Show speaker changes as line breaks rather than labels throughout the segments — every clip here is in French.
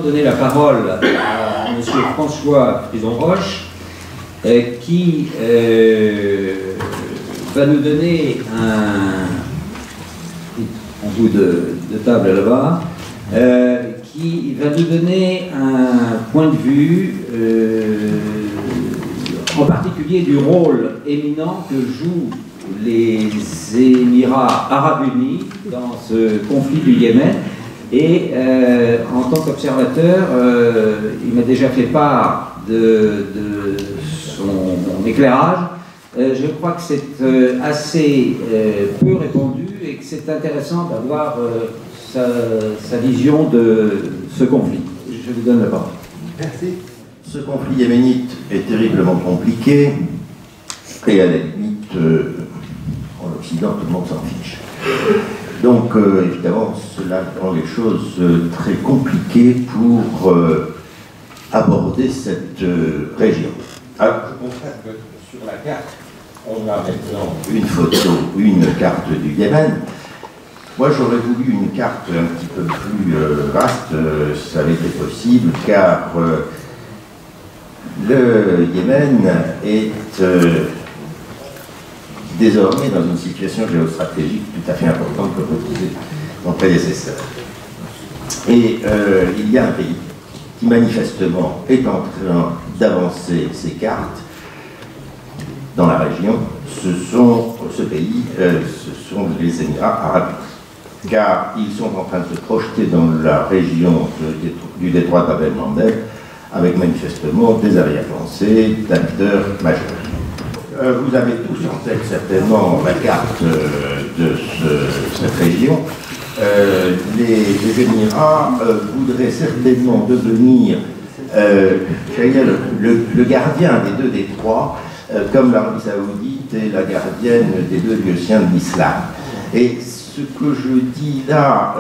donner la parole à M. François Frison-Roche, qui va nous donner un bout de table là-bas, qui va nous donner un point de vue, en particulier du rôle éminent que jouent les Émirats Arabes Unis dans ce conflit du Yémen. Et en tant qu'observateur, il m'a déjà fait part de son éclairage. Je crois que c'est assez peu répandu et que c'est intéressant d'avoir sa vision de ce conflit. Je vous donne la parole.
Merci. Ce conflit yéménite est terriblement compliqué et à la limite, en Occident, tout le monde s'en fiche. Donc, évidemment, cela rend les choses très compliquées pour aborder cette région. Alors, je constate que sur la carte, on a maintenant une photo, une carte du Yémen. Moi, j'aurais voulu une carte un petit peu plus vaste, ça avait été possible, car le Yémen est désormais dans une situation géostratégique tout à fait importante, comme le disait mon prédécesseur. Et il y a un pays qui manifestement est en train d'avancer ses cartes dans la région. Ce pays, ce sont les Émirats Arabes Unis, car ils sont en train de se projeter dans la région du détroit de Bab-el-Mandeb, avec manifestement des arrière-pensées d'acteurs majeurs. Vous avez tous en tête certainement la carte de cette région. Les Émirats voudraient certainement devenir le gardien des deux détroits, comme l'Arabie Saoudite est la gardienne des deux lieux saints de l'islam. Et ce que je dis là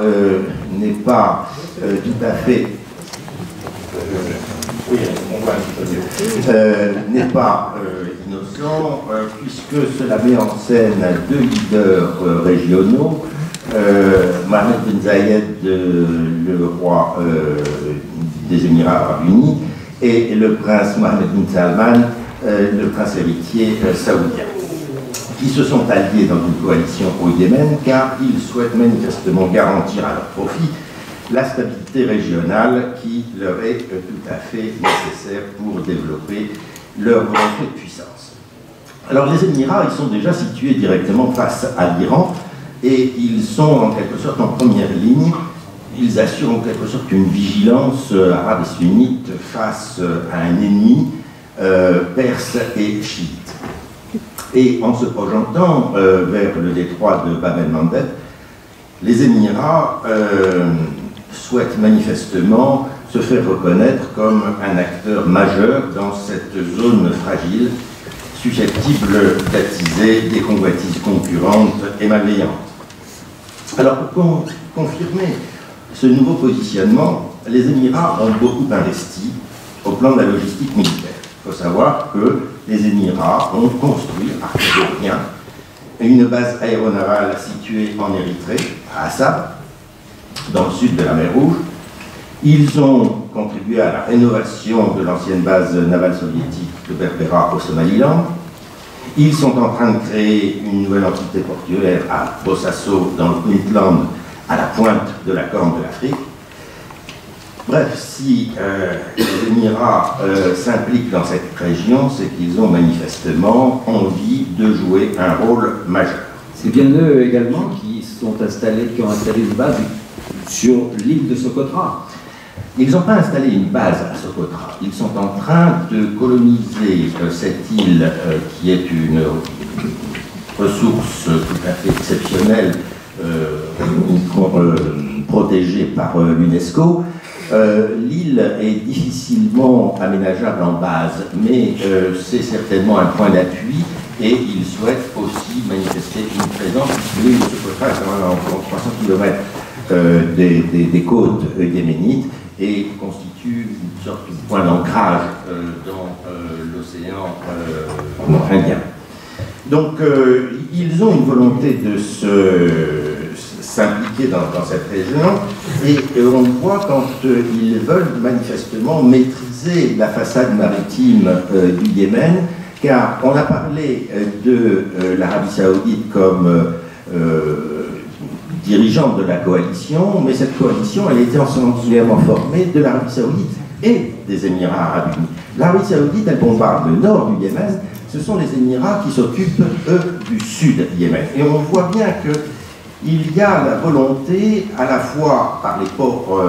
n'est pas tout à fait... n'est pas innocent, puisque cela met en scène deux leaders régionaux, Mohamed Ben Zayed, le roi des Émirats Arabes Unis, et le prince Mohamed Ben Salman, le prince héritier saoudien, qui se sont alliés dans une coalition au Yémen, car ils souhaitent manifestement garantir à leur profit la stabilité régionale qui leur est tout à fait nécessaire pour développer leur volonté de puissance. Alors les Émirats, ils sont déjà situés directement face à l'Iran et ils sont en quelque sorte en première ligne. Ils assurent en quelque sorte une vigilance arabe et sunnite face à un ennemi perse et chiite. Et en se projetant vers le détroit de Bab-el-Mandeb, les Émirats souhaitent manifestement se faire reconnaître comme un acteur majeur dans cette zone fragile, susceptible d'attiser des convoitises concurrentes et malveillantes. Alors, pour confirmer ce nouveau positionnement, les Émirats ont beaucoup investi au plan de la logistique militaire. Il faut savoir que les Émirats ont construit à rien une base aéronavale située en Érythrée, à Assab, dans le sud de la mer Rouge. Ils ont contribué à la rénovation de l'ancienne base navale soviétique de Berbera au Somaliland. Ils sont en train de créer une nouvelle entité portuaire à Bosaso, dans le Puntland, à la pointe de la Corne de l'Afrique. Bref, si les Émirats s'impliquent dans cette région, c'est qu'ils ont manifestement envie de jouer un rôle majeur.
C'est bien eux également qui ont installé une base sur l'île de Socotra.
Ils n'ont pas installé une base à Socotra. Ils sont en train de coloniser cette île qui est une ressource tout à fait exceptionnelle, protégée par l'UNESCO. L'île est difficilement aménageable en base, mais c'est certainement un point d'appui et ils souhaitent aussi manifester une présence. L'île de Socotra est quand même à environ 300 km des côtes yéménites et constitue une sorte de point d'ancrage dans l'océan Indien. Donc ils ont une volonté de s'impliquer dans cette région Et on le voit quand ils veulent manifestement maîtriser la façade maritime du Yémen, car on a parlé de l'Arabie Saoudite comme dirigeante de la coalition, mais cette coalition, elle était essentiellement formée de l'Arabie Saoudite et des Émirats Arabes Unis. L'Arabie Saoudite, elle bombarde le nord du Yémen, ce sont les Émirats qui s'occupent, eux, du sud Yémen. Et on voit bien qu'il y a la volonté, à la fois par les ports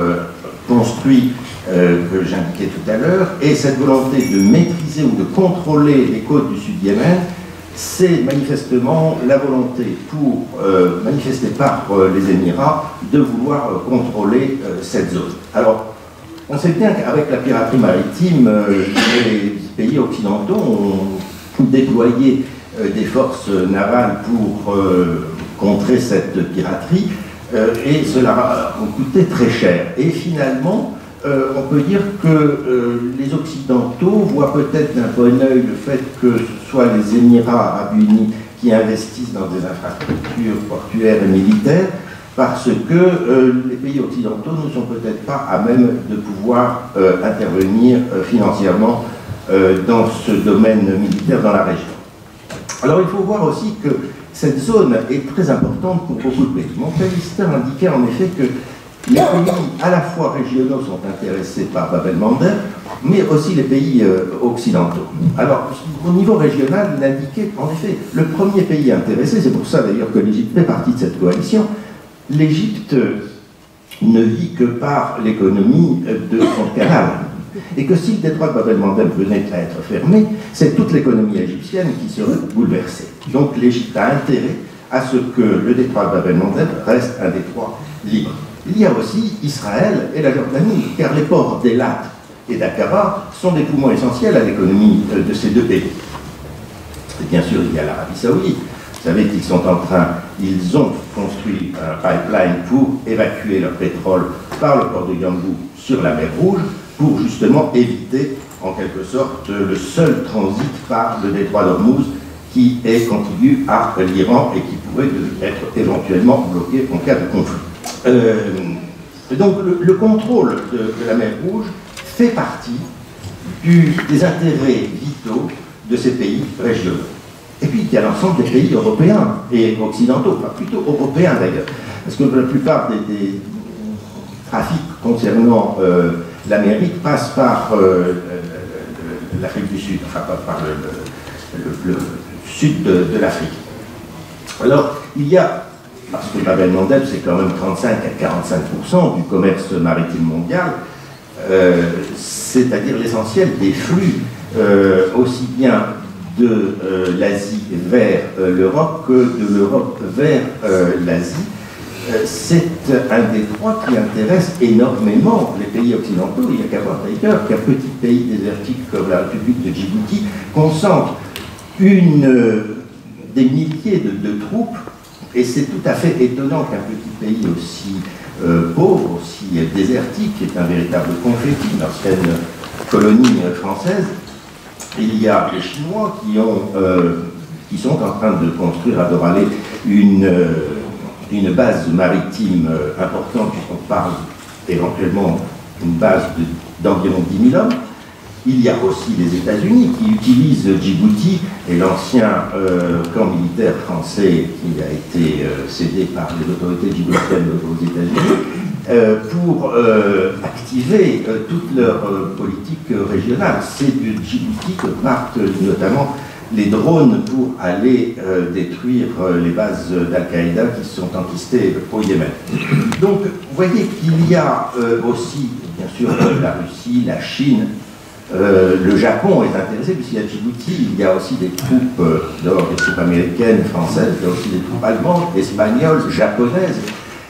construits que j'indiquais tout à l'heure, et cette volonté de maîtriser ou de contrôler les côtes du sud Yémen, c'est manifestement la volonté manifestée par les Émirats de vouloir contrôler cette zone. Alors, on sait bien qu'avec la piraterie maritime, les pays occidentaux ont déployé des forces navales pour contrer cette piraterie, et cela a coûté très cher. Et finalement, on peut dire que les Occidentaux voient peut-être d'un bon œil le fait que ce soit les Émirats Arabes Unis qui investissent dans des infrastructures portuaires et militaires, parce que les pays occidentaux ne sont peut-être pas à même de pouvoir intervenir financièrement dans ce domaine militaire dans la région. Alors il faut voir aussi que cette zone est très importante pour beaucoup de pays. Mon prédécesseur indiquait en effet que les pays à la fois régionaux sont intéressés par Bab el-Mandeb, mais aussi les pays occidentaux. Alors, au niveau régional, il indiquait en effet le premier pays intéressé, c'est pour ça d'ailleurs que l'Égypte fait partie de cette coalition. L'Égypte ne vit que par l'économie de son canal. Et que si le détroit de Bab el-Mandeb venait à être fermé, c'est toute l'économie égyptienne qui serait bouleversée. Donc l'Égypte a intérêt à ce que le détroit de Bab el-Mandeb reste un détroit libre. Il y a aussi Israël et la Jordanie, car les ports d'Elat et d'Aqaba sont des poumons essentiels à l'économie de ces deux pays. Et bien sûr, il y a l'Arabie Saoudite. Vous savez qu'ils sont ils ont construit un pipeline pour évacuer leur pétrole par le port de Yanbu sur la mer Rouge, pour justement éviter, en quelque sorte, le seul transit par le détroit d'Ormuz qui est contigu à l'Iran et qui pourrait être éventuellement bloqué en cas de conflit. Donc le contrôle de la mer Rouge fait partie des intérêts vitaux de ces pays régionaux. Et puis il y a l'ensemble des pays européens et occidentaux, enfin plutôt européens d'ailleurs, parce que la plupart des trafics concernant l'Amérique passent par l'Afrique du Sud, enfin par le sud de l'Afrique. Alors il y a, parce que Bab el-Mandeb c'est quand même 35 à 45% du commerce maritime mondial, c'est-à-dire l'essentiel des flux, aussi bien de l'Asie vers l'Europe que de l'Europe vers l'Asie. C'est un détroit qui intéresse énormément les pays occidentaux. Il n'y a qu'à voir d'ailleurs qu'un petit pays désertique comme la République de Djibouti concentre des milliers de troupes, et c'est tout à fait étonnant qu'un petit pays aussi pauvre, aussi désertique, qui est un véritable confetti, une ancienne colonie française. Il y a les Chinois qui sont en train de construire à Doralé une base maritime importante, puisqu'on parle éventuellement d'une base d'environ 10 000 hommes. Il y a aussi les États-Unis qui utilisent Djibouti et l'ancien camp militaire français qui a été cédé par les autorités djiboutiennes aux États-Unis pour activer toute leur politique régionale. C'est de Djibouti que partent notamment les drones pour aller détruire les bases d'Al-Qaïda qui sont enquistées au Yémen. Donc, vous voyez qu'il y a aussi, bien sûr, la Russie, la Chine, le Japon est intéressé, puisqu'il y a Djibouti, il y a aussi des troupes, d'abord des troupes américaines, françaises, il y a aussi des troupes allemandes, espagnoles, japonaises,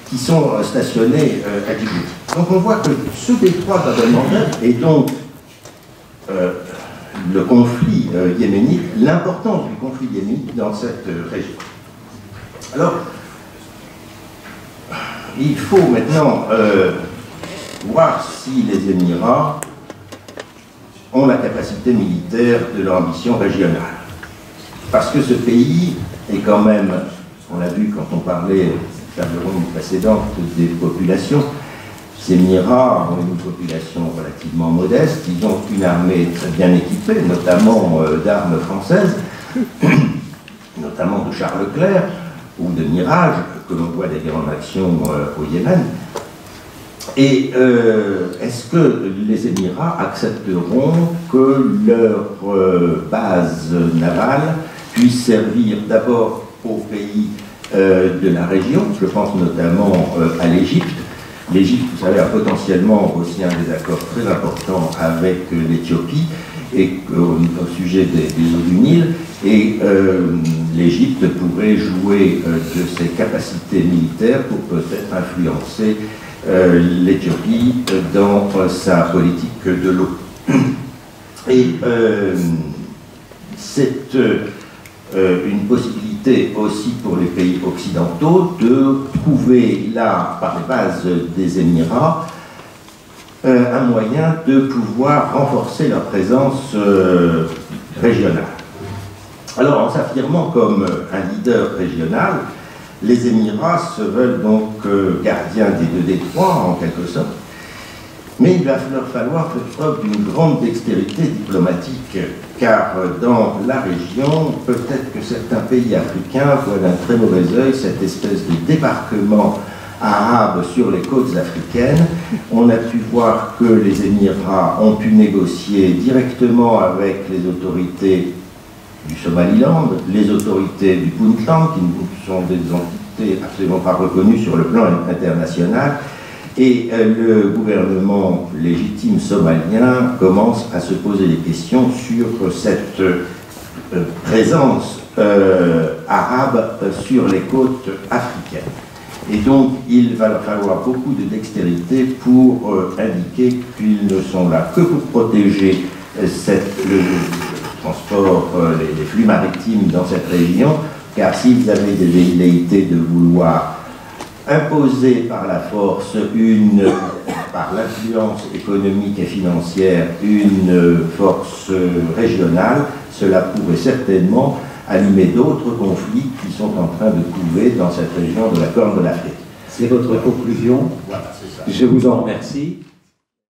qui sont stationnées à Djibouti. Donc on voit que ce détroit de Bab el-Mandeb et donc le conflit yéménite, l'importance du conflit yéménite dans cette région. Alors, il faut maintenant voir si les Émirats ont la capacité militaire de leur ambition régionale. Parce que ce pays est quand même, on l'a vu quand on parlait la table ronde précédente des populations, Émirats ont une population relativement modeste, ils ont une armée très bien équipée, notamment d'armes françaises, notamment de chars Leclerc ou de Mirage, que l'on voit d'ailleurs en action au Yémen. Et est-ce que les Émirats accepteront que leur base navale puisse servir d'abord aux pays de la région? Je pense notamment à l'Égypte. L'Égypte, vous savez, a potentiellement aussi un désaccord très important avec l'Éthiopie et au sujet des eaux du Nil. Et l'Égypte pourrait jouer de ses capacités militaires pour peut-être influencer l'Éthiopie dans sa politique de l'eau. Et c'est une possibilité aussi pour les pays occidentaux de trouver là, par les bases des Émirats, un moyen de pouvoir renforcer leur présence régionale. Alors, en s'affirmant comme un leader régional, les Émirats se veulent donc gardiens des deux détroits, en quelque sorte, mais il va leur falloir faire preuve d'une grande dextérité diplomatique, car dans la région, peut-être que certains pays africains voient d'un très mauvais œil cette espèce de débarquement arabe sur les côtes africaines. On a pu voir que les Émirats ont pu négocier directement avec les autorités du Somaliland, les autorités du Puntland, qui sont des entités absolument pas reconnues sur le plan international, et le gouvernement légitime somalien commence à se poser des questions sur cette présence arabe sur les côtes africaines. Et donc, il va leur falloir beaucoup de dextérité pour indiquer qu'ils ne sont là que pour protéger le transport, les flux maritimes dans cette région, car s'ils avaient des velléités de vouloir imposer par la force, par l'influence économique et financière, une force régionale, cela pourrait certainement allumer d'autres conflits qui sont en train de couver dans cette région de la Corne de l'Afrique.
C'est votre conclusion.
Voilà, c'est ça.
Je vous en remercie.